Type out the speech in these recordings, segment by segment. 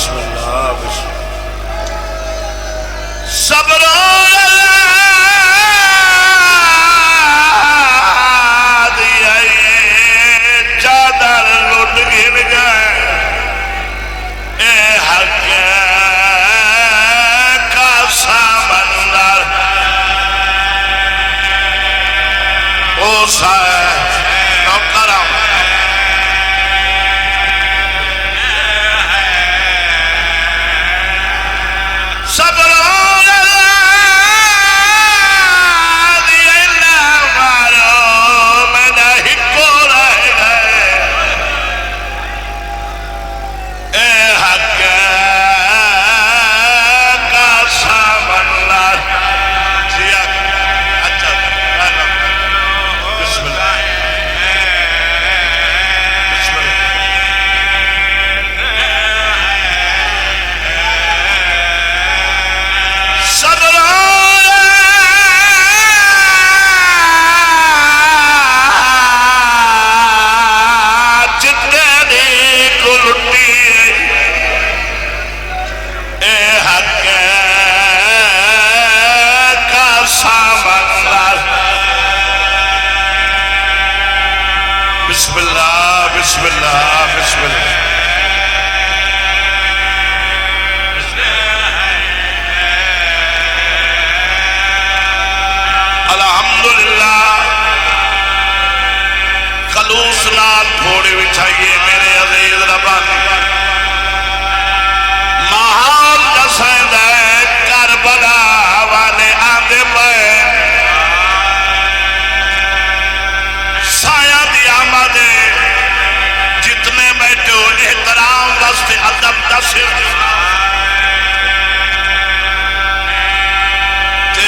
بسم اللہ بسم صبر چادر لٹ گر گئے اے حق کا سمندر او نوکرم صبر بسم اللہ بسم اللہ بسم اللہ الحمدللہ خلوص نال پھوڑے بچھائیے میرے عزیز ربانی ماحول دسائیں دے کربلا والے آندے پہ جتنے بیٹھو احترام واسطے ادب دسر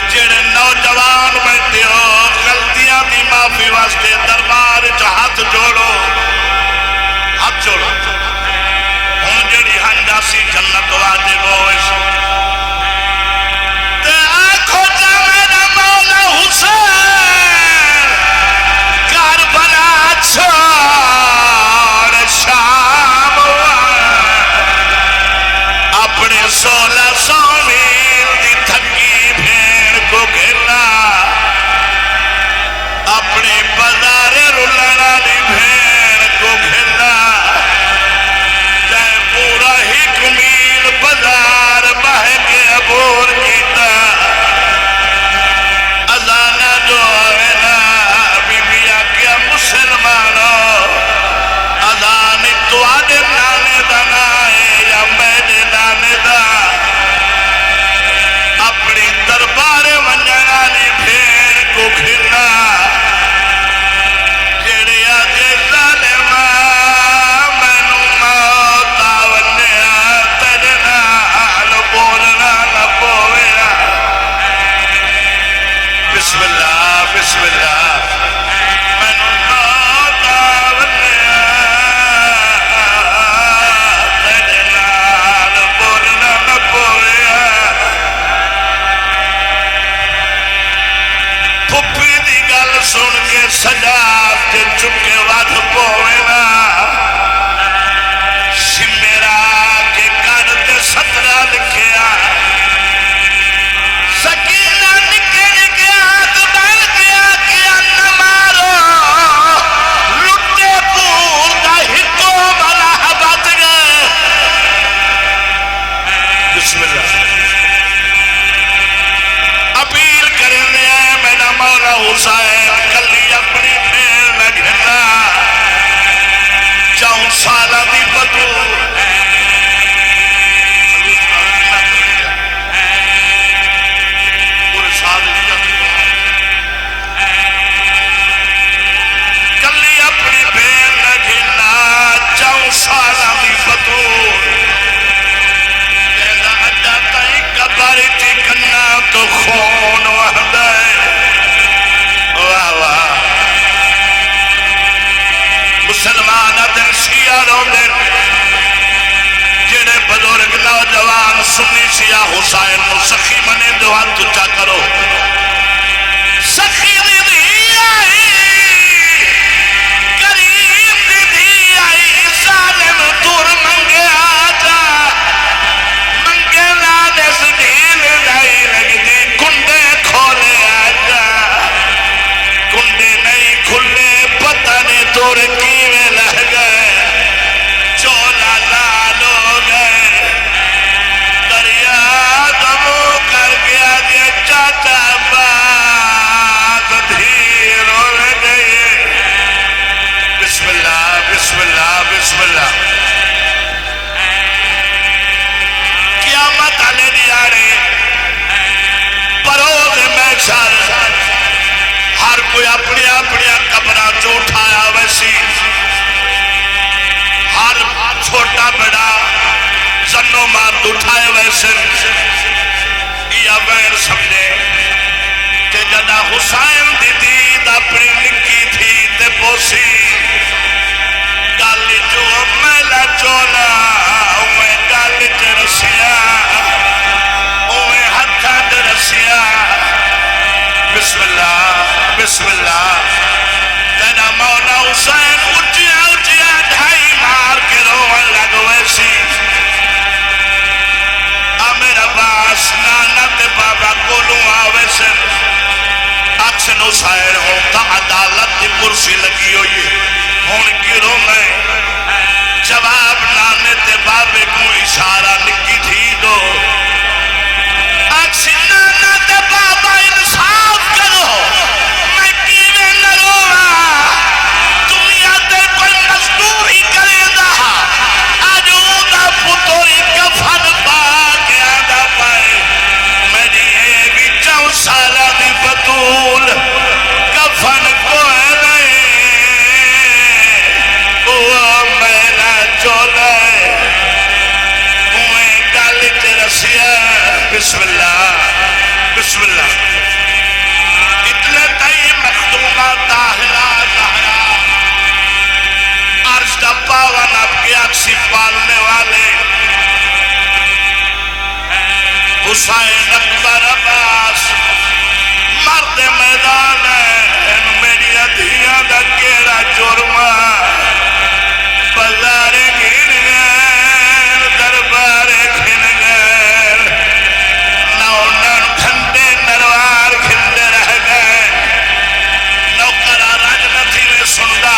جڑے نوجوان بیٹھے ہو غلطیاں دی معافی واسطے دربار ہاتھ جوڑو ہاتھ جوڑو ہوں جڑی ہنڈاسی جنت واجب ہوئے تے آنکھو جا میرا مولا حسین کربلا چھوڑ شام اپنے 1600 میل دی تھکی بھیڑ کو گھرنا اپنی بازار رلنا دی بھیڑ کو گھرنا جائے پورا 1 میل بازار بہ کے عبور کیتا ازانہ جو ہے نا بی بی آکیا مسلمانوں ازان تو آدھے نانے دا نائے یا میدے نانے دا اپنی دربار منجرانی بھیڑ کو کھرنا جیڑے آجے ظالماں مینو موت آونیا تیرے نال بولنا نہ پویا بسم اللہ بسم اللہ مینو موت آونیا تیرے نال بولنا نہ پویا پھپھی دی گل سن کے سجا تے چکے ود پوینا سمیرا کے گھر تے 17 لکھیا سکینہ نکے نکے ہاتھ بن گیا کیا نہ مارو لٹے پور دا ہکو بلا بچ گئے بسم اللہ اپیل کرنے آئے میرا مولا حسین کلی اپنی بھیڑ نہ گھرنا 4 سالہ دی بدو پورے سال کلی اپنی بھیڑ نہ گھرنا 4 سالہ دی بدو جیسا اجا تائی کباری تھی کنا تو خون وحدہ ہے واہ واہ مسلمان دن شیعہ روندے جڑے بزرگ نوجوان سنی شیعہ حسین نو سخی منے دو ہاتھ اونچا کرو سخی دی آئی کریم دی آئی ظالم تور منگے آجا نیانے پروز محشر ہر کوئی اپنی اپنی قبراں چ اٹھایا ویسی ہر چھوٹا بڑا زنو مارد اٹھائے ویسے یا وین سمجھے کہ جدا حسین دی دید اپنی نکی تھی تے پوسی گالی جو میلا چولا اوے گالی تے رسیا اوے ہتھا تے رسیا بسم اللہ بسم اللہ تیرا مولا حسین اچھیا اچھیا ڈھائی مار کے روان لگ ویسی میرا باس نانا تے بابا کولوں آوے سن اکشن حسین ہوتا عدالت کی کرسی لگی ہوئی ہون گروں میں جواب نانے تے بابے کو اشارہ لکھی تھی دو اکشن نانا تے بابا انصاف کرو میں کیویں نہ رواں دنیا تے کوئی مزدوری کرے دا اج دا پتری کفن پا سالہ دی بطول کفن کوئے نہیں وہ میلا چولے کوئے گالی تے رسیا بسم اللہ بسم اللہ اتنے تئی مخدومہ طاہرہ عرش دا پاون اب کی اکسی پالنے والے حسین اکبر عباس مرد میدان ہے میری ادھیاں دا کیڑا جرمہ بازارے گھن گئے دربارے گھن گئے نونن کھندے نروار کھندے رہ گئے نوکرہ راجنتھی میں سندا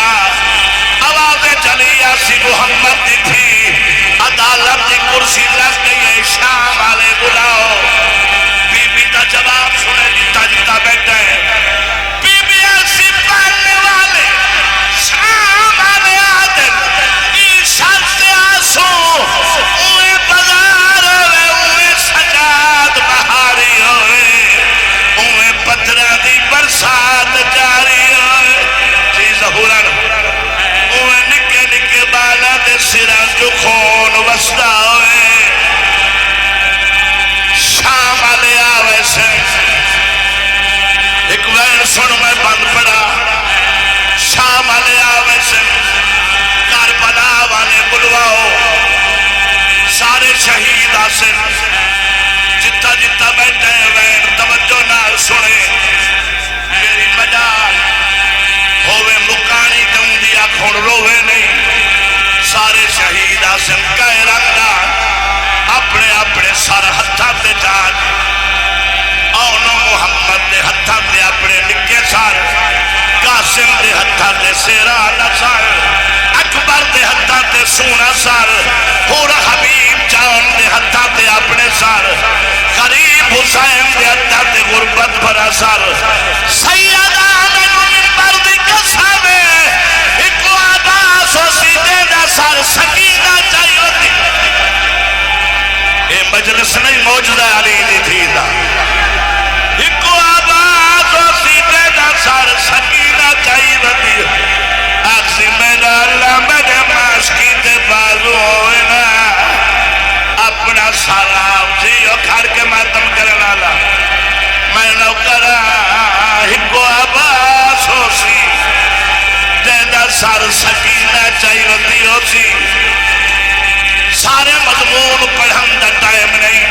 آوازیں چلی آسی محمد دی تھی عدالت دی کرسی لگ گئی ہے شام والے بلاؤ بی بی کا جواب سنے جتا جتا بیٹھے بی بی ایسی پڑھنے والے شام والے آدم عیشان سے آسو اوے بازار ہوئے اوے سجاد بہاری ہوئے اوے پتھرہ دی برسات جاری ہوئے جی ظہورن اوے نکے نکے بالا دے سران جو خون وسطہ ہوئے شام والے آوے سے ایک وین سن میں بند پڑا شام والے آوے سے کربلا والے بلواؤ سارے شہید آسن جتا جتا بیٹھے وین توجہ نال سنے میری مجال ہوئے مکانی کم دیا کھون روے نہیں سارے شہید آسن کہے رکھنا اپنے اپنے سر ہتھاں تے جان آنو محمد دے ہتھاں تے اپنے نکے سر قاسم دے ہتھاں تے سیرانہ سر اکبر دے ہتھاں تے سونا سر پورا حبیب جان دے ہتھاں تے اپنے سر غریب حسین دے ہتھاں تے غربت بھرا سر سیدہ مینوں منبر دی قسم ایک عباس و سیدے دا سر سکینہ چاہیے ہوتی اے مجلس نہیں موجودہ علی دی تھی دا ایک عباس و سیدے دا سر سکینہ چاہیے ہوتی آخسی میرا اللہ میرے ماشکی تے بازو ہوئے نا اپنا سلام جیو کھڑ کے ماتم کرنا لا میں نو کرا ہکو عباس ہو سی جیدہ سر سکینہ چاہیے ہوتی سی سارے مضمون پڑھن دا ٹائم نہیں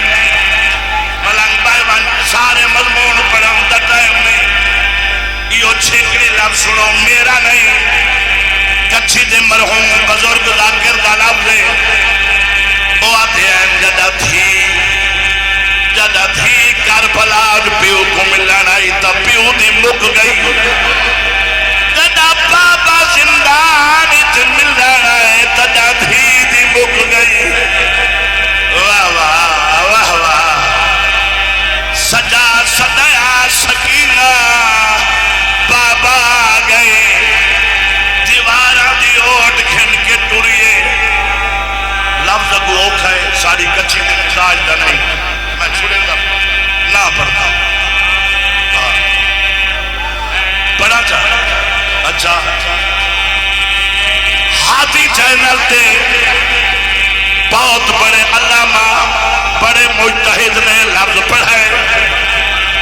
ملنگ بائیوان سارے مضمون پڑھن دا ٹائم نہیں یہ چھکری لفظ سنو میرا نہیں کچھی دے مرحوم بزرگ ذاکر دا لفظ ہے وہ آتے ہیں جدہ تھی کربلا پیو کو ملنا آئی تا پیو دی مک گئی جدہ بابا زندان ات ملنا آئے تدہ تھی دی مک گئی واہ واہ واہ واہ سجا سدیا سکینہ بابا گئے دیوارہ دی اوٹ کھن کے ٹوریے لفظ کو اوکھ ہے ساری کچھی دی مزاج دا نہیں میں چھوڑے گا نہ پڑھتا پڑھا چاہ اچھا ہاتھی چینل تے بہت بڑے علامہ بڑے مجتہد نے لفظ پڑھے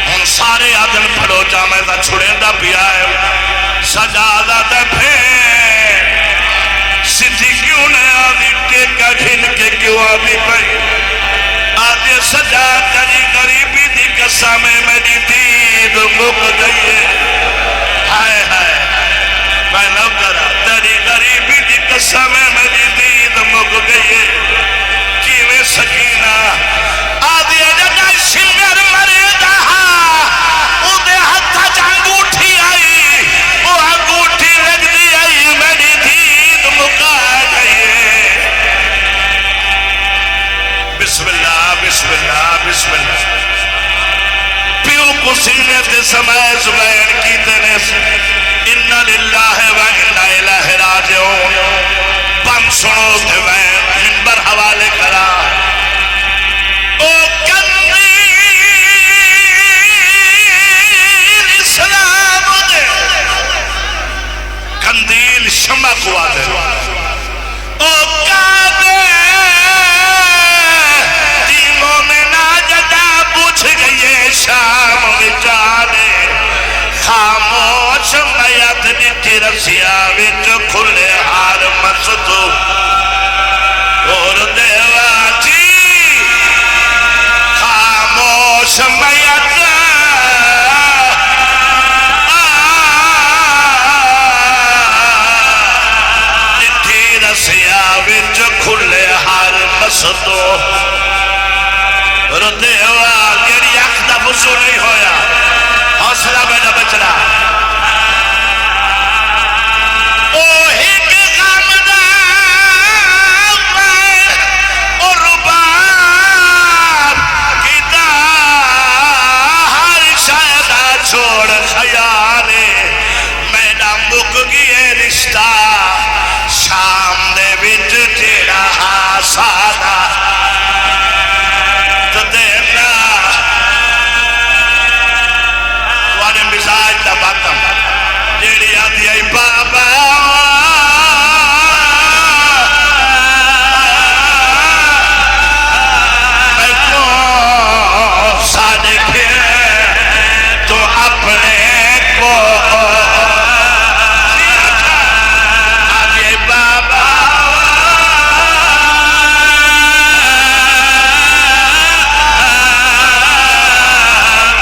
ہن سارے آدن پڑھو جا میں تا چھوڑے دا پیا ہے سجادہ تے پھین سدھی کیوں نہ آدھی کے کٹھن کے کیوں آدھی پئی آدھی سجا تری غریبی دی قسم میری دید مک گئی ہے ہائے ہائے میں نہ کرا تری غریبی دی قسم میری دید مک گئی ہے کیویں سکینہ آدھی جگہ سنگر مرے دہا او دے ہتھا جانگوٹھی آئی او انگوٹھی لگ دی آئی میری دید مکا گئی ہے بسم اللہ بسم اللہ بسم اللہ پیو کو سینے تے سمائے زبین کی تنس انہا للہ و انہا الہ راجعون پم سنو تے وین منبر حوالے کرا او کندیل اسلام دے کندیل شمع کو آدھے او کعبے دیموں میں ناجدہ پوچھ گئے شام بچانے خاموش میت نٹھی رسیا وچ کھلے ہار مسدو اور دیوا جی خاموش میت نٹھی رسیا وچ کھلے ہار مسدو اور دیوا گری اکھ دا وضو نہیں ہویا حوصلہ میرا بچڑا چھوڑ خیالے میرا مک گئے رشتہ شام دے وچ جیڑا سادہ تو دینا وانے مزاج دا باتم جیڑی آدھی آئی بابا میں کو سادے کھے تو اپنے کو آدھی بابا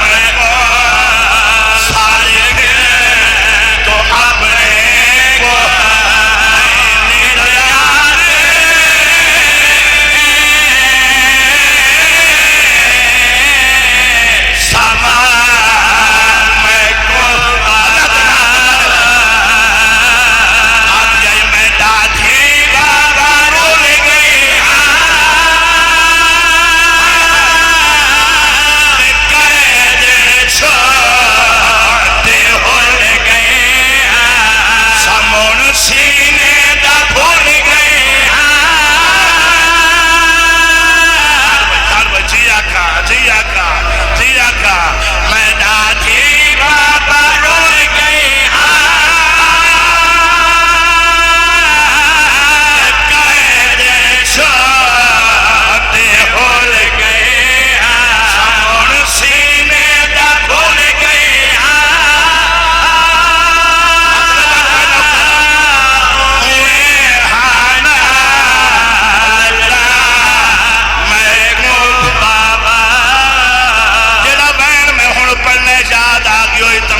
میں کو سارے تو اپنے کو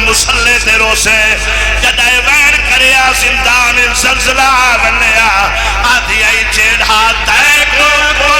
مسلے تے روسے جدائے وین کریا زندان زلزلہ بنیا آدھی آئی چیڑھا تے کو